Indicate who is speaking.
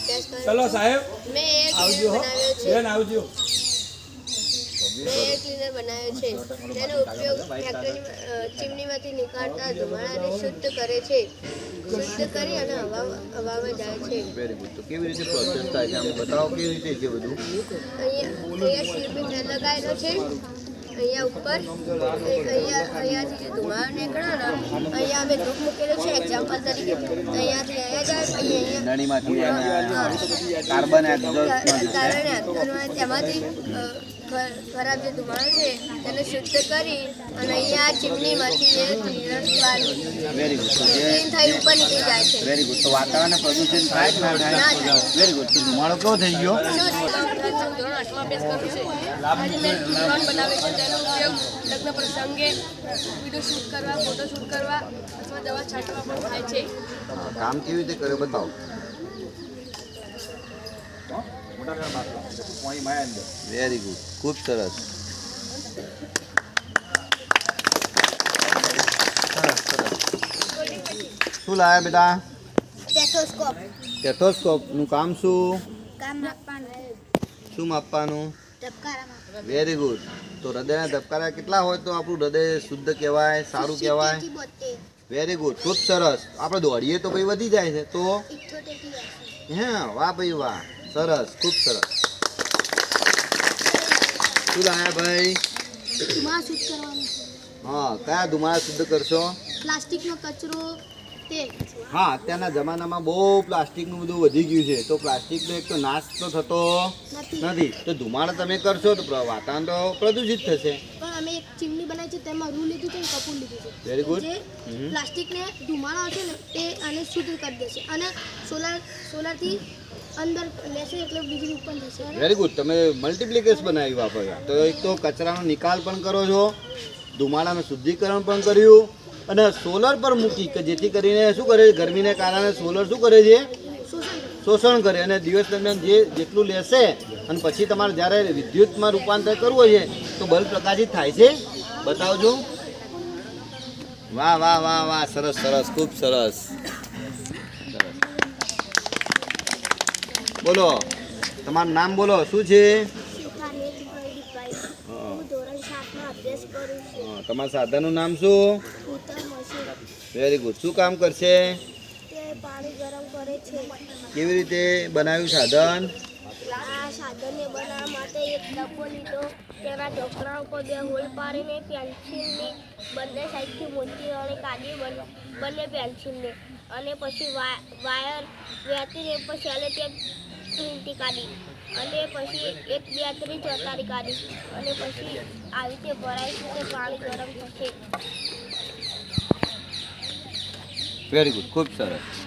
Speaker 1: અભ્યાસ કરું
Speaker 2: ચલો સાહેબ
Speaker 1: મેં એક
Speaker 2: આવજો હો
Speaker 1: બનાવ્યો છે
Speaker 2: બેન આવજો
Speaker 1: મેં એર ક્લીનર બનાવ્યો છે તેનો ઉપયોગ ફેક્ટરી ચીમનીમાંથી નીકળતા ધુમાડાને શુદ્ધ કરે છે શુદ્ધ કરી અને હવામાં જાય છે
Speaker 3: વેરી ગુડ. તો કેવી રીતે પ્રોસેસ થાય છે આમ બતાવો, કેવી રીતે છે બધું?
Speaker 1: અહીંયા સ્લીપિંગ ફેન લગાવેલો છે અહીંયા ઉપર અહીંયાથી જે ધુમાડો નીકળે ને અહીંયા અમે ધૂપ મૂકેલો છે એક્ઝામ્પલ તરીકે અહીંયાથી અહીંયા જાય પછી અહીંયા
Speaker 3: નળીમાંથી કાર્બન
Speaker 1: કારણે તેમાંથી ખરાબ જે ધુમાડો છે તેને શુદ્ધ કરી અને અહીંયા ચીમનીમાંથી જે ક્લીનર
Speaker 3: વેરી ગુડ. તો જે
Speaker 1: ક્લીન થઈ ઉપર નીકળી જાય છે
Speaker 3: વેરી ગુડ. તો વાતાવરણ પ્રદૂષિત થાય કે ના થાય? Very good. તો ધુમાડો કેવો થઈ ગયો?
Speaker 1: ધોરણ 8માં અભ્યાસ કરું છું આજે મેં ડ્રોન બનાવે છે તેનો ઉપયોગ લગ્ન પ્રસંગે વિડીયો શૂટ કરવા ફોટો શૂટ કરવા અથવા દવા છાંટવા પણ થાય છે
Speaker 3: કામ કેવી રીતે કર્યો બતાવો. Very good. ખૂબ સરસ. શું લાયા બેટા?
Speaker 1: સ્ટેથોસ્કોપ
Speaker 3: સ્ટેથોસ્કોપ નું કામ શું?
Speaker 1: કામ માપવાનું
Speaker 3: શું માપવાનું?
Speaker 1: ધબકારામાં
Speaker 3: વેરી ગુડ. તો હૃદયના ધબકારા કેટલા હોય તો આપણું હૃદય શુદ્ધ કહેવાય, સારું કહેવાય? Very good. ખૂબ સરસ. આપણે દોડીએ તો ભાઈ વધી જાય છે તો હા, વાહ ભાઈ વાહ, સરસ, ખૂબ સરસ. શું લાયા ભાઈ?
Speaker 1: ધુમાડા શુદ્ધ કરવાનું
Speaker 3: હા, કયા ધુમાડા શુદ્ધ કરશો?
Speaker 1: પ્લાસ્ટિકનો કચરો તે
Speaker 3: હા, અત્યારના જમાનામાં બહુ પ્લાસ્ટિકનું બધું વધી ગયું છે તો પ્લાસ્ટિકનો એક તો નાશ તો થતો નથી. તો ધુમાડા તમે કરશો તો વાતાવરણ તો પ્રદૂષિત થશે.
Speaker 1: પણ અમે એક ચીમની બનાવી છે તેમાં રૂ લીધું છે અને કપૂર લીધું છે
Speaker 3: વેરી ગુડ.
Speaker 1: જે પ્લાસ્ટિકને ધુમાડા છે ને તે આને શુદ્ધ કરી દેશે અને સોલારથી અંદર લેશે એટલે વીજળી ઉત્પન્ન થશે
Speaker 3: વેરી ગુડ. તમે મલ્ટીપ્લિકેશન બનાવી વાપર્યા. તો એક તો કચરાનો નિકાલ પણ કરો છો, ધુમાડાનું શુદ્ધિકરણ પણ કર્યું અને સોલર પર મૂકી કે જેથી કરીને શું કરે, ગરમીને કારણે સોલર શું કરે છે? શોષણ કરે અને દિવસ દરમિયાન જેટલું લેશે અને પછી તમારે જ્યારે વિદ્યુતમાં રૂપાંતર કરવું છે તો બલ્બ પ્રકાશિત થાય છે. બતાવજો. વાહ વાહ વાહ વાહ, સરસ સરસ, ખૂબ સરસ. બોલો તમારું નામ બોલો, શું છે? તમારા સાધનનું નામ શું? Very good. શું કામ કરશે?
Speaker 1: પાણી ગરમ કરે છે
Speaker 3: કેવી રીતે બનાવ્યું સાધન?
Speaker 1: આ સાધનને બનાવવા માટે એક ડબ્બો લીધો તેના ઢોકળા ઉપર 2 હોલ પાડીને પેન્સિલની બંને સાઈડથી મોટી અને કાઢી બંને પેન્સિલને અને પછી વાયર વેતીને પછી આલે તે વીંટી કાઢી અને પછી એક બેટરી ચોતારી કાઢી અને પછી આવી રીતે ભરાય છે પાણી ગરમ થશે.
Speaker 3: Very good. ખૂબ સરસ.